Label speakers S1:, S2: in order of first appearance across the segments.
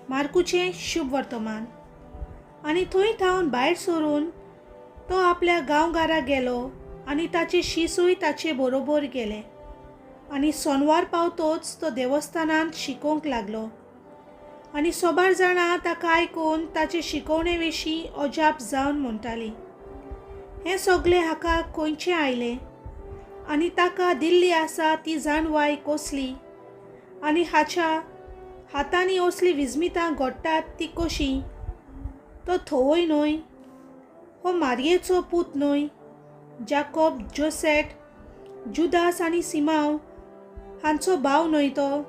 S1: मार्कूचें शुभ वर्तमान. आनी थंय थावन भायर सरून तो आपल्या गांवगारा गेलो आनी ताचे शिसूय ताचे बरोबर गेले. आनी सोनवार पावतोच तो देवस्थानांत शिकोवंक लागलो. आनी सोबार जाणां ताका आयकून ताचे शिकवणे विशीं अजाप जावन म्हणटालीं, हें सगळें हाका खंयचें आयलें आनी ताका दिल्ली आसा ती जाणवाय कसली आनी हाच्या हातांनी असलीं विजमितां घडटात ती कशीं. तो थोवय न्हय, हो मारयेचो पूत न्हय, जाकोब, जोसेफ, जुदास आनी सिमांव हांचो भाव न्हय तो.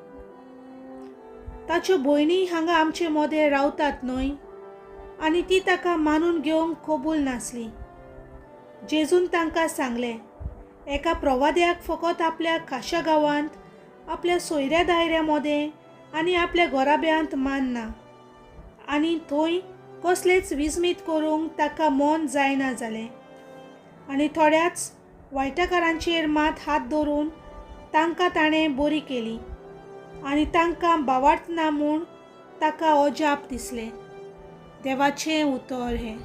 S1: ताच्यो भयणी हांगा आमचे मदें रावतात न्हय आनी ती ताका मानून घेवंक कबूल नासली. जेजून तांकां सांगलें, एका प्रवाद्याक फकत आपल्या खाशा गांवांत आपल्या सोयऱ्या दायऱ्या मदें आनी आपल्या घोराब्यांत मान ना आनी थंय कसलेंच विजमीत करूंक ताका मन जायना जालें. आनी थोड्याच वायटाकारांचेर मात हात दवरून तांकां ताणें बरी केली आनी तांकां बावार्तना म्हूण ताका अजाप दिसलें. देवाचें उतर हें.